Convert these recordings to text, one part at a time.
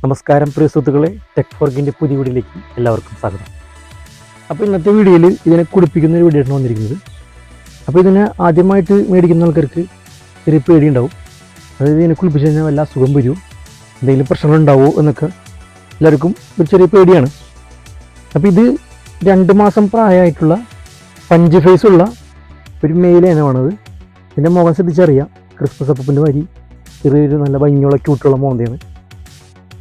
നമസ്കാരം പ്രിയ സുഹൃത്തുക്കളെ, ടെക് ഫോർക്കിൻ്റെ പുതിയ വീഡിയോയിലേക്ക് എല്ലാവർക്കും സ്വാഗതം. അപ്പോൾ ഇന്നത്തെ വീഡിയോയിൽ ഇതിനെ കുളിപ്പിക്കുന്ന ഒരു വീഡിയോ ആണ് വന്നിരിക്കുന്നത്. അപ്പോൾ ഇതിനെ ആദ്യമായിട്ട് മേടിക്കുന്ന ആൾക്കാർക്ക് ചെറിയ പേടിയുണ്ടാവും. അതായത് ഇതിനെ കുളിപ്പിച്ച് കഴിഞ്ഞാൽ വല്ല അസുഖം വരുമോ, എന്തെങ്കിലും പ്രശ്നങ്ങളുണ്ടാവുമോ എന്നൊക്കെ എല്ലാവർക്കും ഒരു ചെറിയ പേടിയാണ്. അപ്പോൾ ഇത് 2 മാസം പ്രായമായിട്ടുള്ള 5 ഫേസുള്ള ഒരു മെയിൽ ഇനമാണത്. ഇതിൻ്റെ മുഖം ശ്രദ്ധിച്ചറിയാം, ക്രിസ്മസ് അപ്പൂപ്പൻ്റെ മാതിരി ചെറിയൊരു നല്ല ഭംഗിയുള്ള ക്യൂട്ടുള്ള മോന്തയാണ്.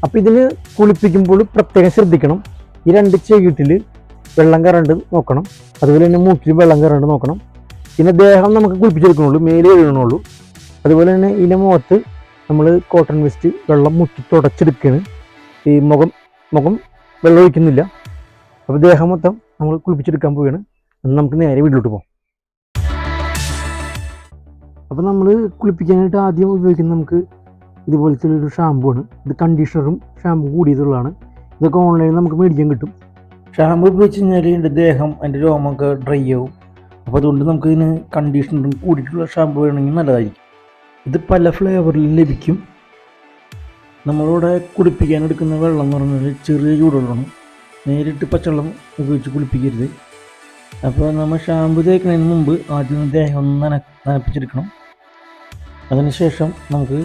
അപ്പോൾ ഇതിന് കുളിപ്പിക്കുമ്പോൾ പ്രത്യേകം ശ്രദ്ധിക്കണം. ഈ 2 ചെകിട്ടിൽ വെള്ളം കയറാണ്ട് നോക്കണം, അതുപോലെ തന്നെ മൂക്കിൽ വെള്ളം കയറാണ്ട് നോക്കണം. പിന്നെ ദേഹം നമുക്ക് കുളിപ്പിച്ചെടുക്കണുള്ളൂ, മേലെ എഴുതണുള്ളൂ. അതുപോലെ തന്നെ ഇതിൻ്റെ മുഖത്ത് നമ്മൾ കോട്ടൺ വെസ്റ്റ് വെള്ളം മുക്കി തുടച്ചെടുക്കുകയാണ്. ഈ മുഖം വെള്ളം ഒഴിക്കുന്നില്ല. അപ്പോൾ ദേഹം മൊത്തം നമ്മൾ കുളിപ്പിച്ചെടുക്കാൻ പോവുകയാണ്. അന്ന് നമുക്ക് നേരെ വീട്ടിലോട്ട് പോകാം. അപ്പോൾ നമ്മൾ കുളിപ്പിക്കാനായിട്ട് ആദ്യം ഉപയോഗിക്കുന്നത് നമുക്ക് ഇതുപോലത്തെ ഒരു ഷാമ്പു ആണ്. ഇത് കണ്ടീഷണറും ഷാമ്പു കൂടിയതുള്ളതാണ്. ഇതൊക്കെ ഓൺലൈനിൽ നമുക്ക് മേടിക്കാൻ കിട്ടും. ഷാമ്പു ഉപയോഗിച്ച് കഴിഞ്ഞാൽ എൻ്റെ ദേഹം, എൻ്റെ രോമമൊക്കെ ഡ്രൈ ആവും. അപ്പോൾ അതുകൊണ്ട് നമുക്ക് ഇതിന് കണ്ടീഷണറും കൂടിയിട്ടുള്ള ഷാമ്പു വേണമെങ്കിൽ നല്ലതായിരിക്കും. ഇത് പല ഫ്ലേവറിലും ലഭിക്കും. നമ്മളിവിടെ കുളിപ്പിക്കാൻ എടുക്കുന്ന വെള്ളം എന്ന് പറഞ്ഞാൽ ചെറിയ ചൂടുവെള്ളമാണ്. നേരിട്ട് പച്ചവെള്ളം ഉപയോഗിച്ച് കുളിപ്പിക്കരുത്. അപ്പോൾ നമ്മൾ ഷാമ്പു തേക്കുന്നതിന് മുമ്പ് ആദ്യം ദേഹം ഒന്ന് നനപ്പിച്ചെടുക്കണം. അതിനുശേഷം നമുക്ക്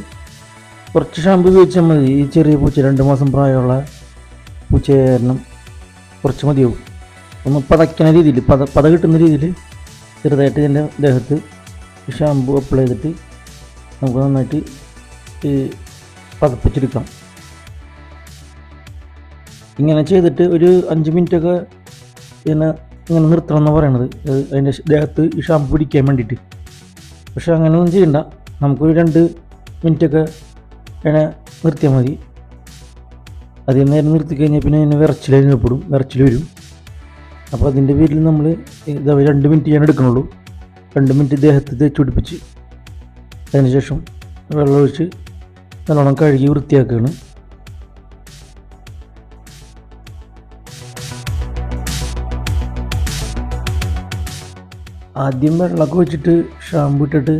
കുറച്ച് ഷാമ്പു ഉപയോഗിച്ചാൽ മതി. ഈ ചെറിയ പൂച്ച 2 മാസം പ്രായമുള്ള പൂച്ചയായിരുന്നു കുറച്ച് മതിയാവും. ഒന്ന് പതയ്ക്കുന്ന രീതിയിൽ, പത കിട്ടുന്ന രീതിയിൽ ചെറുതായിട്ട് ഇതിൻ്റെ ദേഹത്ത് ഷാമ്പു അപ്ലൈ ചെയ്തിട്ട് നമുക്ക് നന്നായിട്ട് പതപ്പിച്ചെടുക്കാം. ഇങ്ങനെ ചെയ്തിട്ട് ഒരു 5 മിനിറ്റൊക്കെ ഇങ്ങനെ നിർത്തണം എന്ന് പറയണത്, അതിൻ്റെ ദേഹത്ത് ഈ ഷാമ്പു പിടിക്കാൻ വേണ്ടിയിട്ട്. പക്ഷെ അങ്ങനെയൊന്നും ചെയ്യണ്ട, നമുക്കൊരു 2 മിനിറ്റൊക്കെ അതിനെ നിർത്തിയാൽ മതി. അധികം നേരം നിർത്തി കഴിഞ്ഞാൽ പിന്നെ അതിന് വിറച്ചിൽ വരും. അപ്പോൾ അതിൻ്റെ പേരിൽ നമ്മൾ 2 മിനിറ്റ് ഞാൻ എടുക്കണുള്ളൂ. 2 മിനിറ്റ് ദേഹത്ത് തേച്ച് പിടിപ്പിച്ച് അതിനുശേഷം വെള്ളമൊഴിച്ച് നല്ലോണം കഴുകി വൃത്തിയാക്കുകയാണ്. ആദ്യം വെള്ളമൊക്കെ വെച്ചിട്ട് ഷാമ്പു ഇട്ടിട്ട്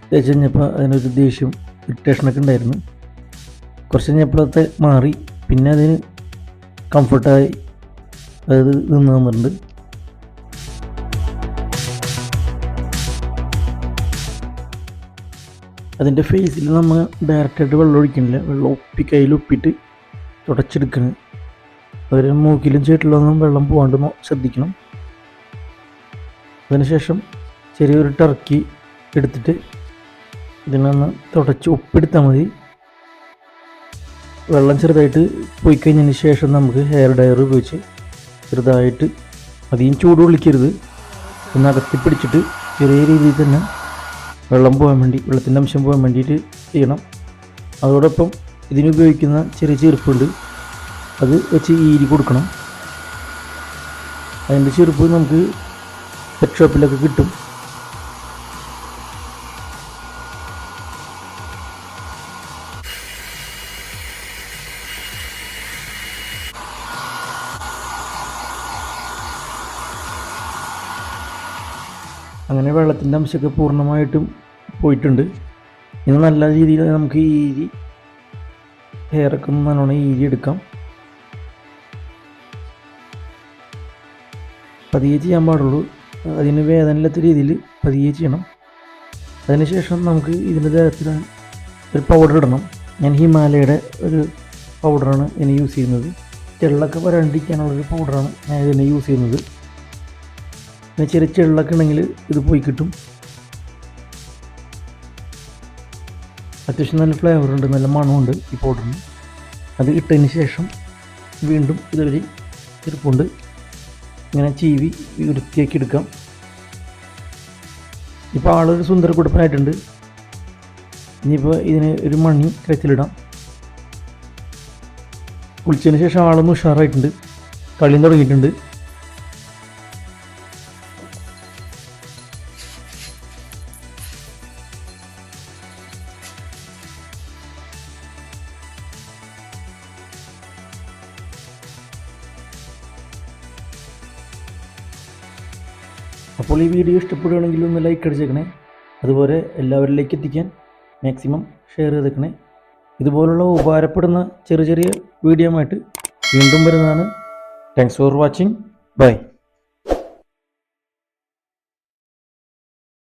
തേച്ച് കഴിഞ്ഞപ്പോൾ അതിനൊരു ദേഷ്യം, ഇറിറ്റേഷനൊക്കെ ഉണ്ടായിരുന്നു. കുറച്ച് കഴിഞ്ഞപ്പോഴത്തെ മാറി. പിന്നെ അതിന് കംഫർട്ടായി, അതായത് നിന്ന് തന്നിട്ടുണ്ട്. അതിൻ്റെ ഫേസിൽ നമ്മൾ ഡയറക്റ്റായിട്ട് വെള്ളം ഒഴിക്കണില്ല, വെള്ളം കയ്യിൽ ഒപ്പിയിട്ട് തുടച്ചെടുക്കണം. അതുപോലെ മൂക്കിലും ചേട്ടിലൊന്നും വെള്ളം പോകാണ്ട് ശ്രദ്ധിക്കണം. അതിനുശേഷം ചെറിയൊരു ടർക്കി എടുത്തിട്ട് ഇതിനൊന്ന് തുടച്ച് ഉപ്പെടുത്താൽ മതി. വെള്ളം ചെറുതായിട്ട് പോയി കഴിഞ്ഞതിന് ശേഷം നമുക്ക് ഹെയർ ഡയർ ഉപയോഗിച്ച് ചെറുതായിട്ട്, അധികം ചൂട് കൊള്ളിക്കരുത്, ഒന്ന് അകത്തി പിടിച്ചിട്ട് ചെറിയ രീതിയിൽ തന്നെ വെള്ളത്തിൻ്റെ അംശം പോകാൻ വേണ്ടിയിട്ട് ചെയ്യണം. അതോടൊപ്പം ഇതിനുപയോഗിക്കുന്ന ചെറിയ ചെറുപ്പുണ്ട്, അത് വെച്ച് ഈരി കൊടുക്കണം. അതിൻ്റെ ചെറുപ്പ് നമുക്ക് പെറ്റ് ഷോപ്പിലൊക്കെ കിട്ടും. അങ്ങനെ വെള്ളത്തിൻ്റെ അംശമൊക്കെ പൂർണ്ണമായിട്ടും പോയിട്ടുണ്ട്. ഇനി നല്ല രീതിയിൽ നമുക്ക് ഹെയറൊക്കെ നല്ലോണം ഈരി എടുക്കാം. പതിയെ ചെയ്യാൻ പാടുള്ളൂ, അതിന് വേദനയില്ലാത്ത രീതിയിൽ പതിയെ ചെയ്യണം. അതിനുശേഷം നമുക്ക് ഇതിൻ്റെ ദേഹത്തിൽ ഒരു പൗഡർ ഇടണം. ഞാൻ ഹിമാലയയുടെ ഒരു പൗഡറാണ് ഇതിന് യൂസ് ചെയ്യുന്നത്. ചെള്ളൊക്കെ വരാണ്ടിരിക്കാനുള്ളൊരു പൗഡറാണ് ഞാൻ ഇതിനെ യൂസ് ചെയ്യുന്നത്. പിന്നെ ചെറിയ ചെള്ളൊക്കെ ഉണ്ടെങ്കിൽ ഇത് പോയി കിട്ടും. അത്യാവശ്യം നല്ല ഫ്ലേവറുണ്ട്, നല്ല മണമുണ്ട് ഈ പൗഡറിന്. അത് ഇട്ടതിന് ശേഷം വീണ്ടും ഇതൊരു ചെറുപ്പുണ്ട് ഇങ്ങനെ ചീവി വൃത്തിയാക്കി എടുക്കാം. ഇപ്പോൾ ആളൊരു സുന്ദര കുടുംബനായിട്ടുണ്ട്. ഇനിയിപ്പോൾ ഇതിന് ഒരു മണി കഴുത്തിലിടാം. കുളിച്ചതിന് ശേഷം ആളൊന്ന് ഉഷാറായിട്ടുണ്ട്, കളിയും തുടങ്ങിയിട്ടുണ്ട്. അപ്പോൾ ഈ വീഡിയോ ഇഷ്ടപ്പെടുകയാണെങ്കിൽ ഒന്ന് ലൈക്ക് അടിച്ചേക്കണേ. അതുപോലെ എല്ലാവരിലേക്ക് എത്തിക്കാൻ മാക്സിമം ഷെയർ ചെയ്തേക്കണേ. ഇതുപോലുള്ള ഉപകാരപ്പെടുന്ന ചെറിയ ചെറിയ വീഡിയോ ആയിട്ട് വീണ്ടും വരുന്നതാണ്. Thanks for watching. ബൈ.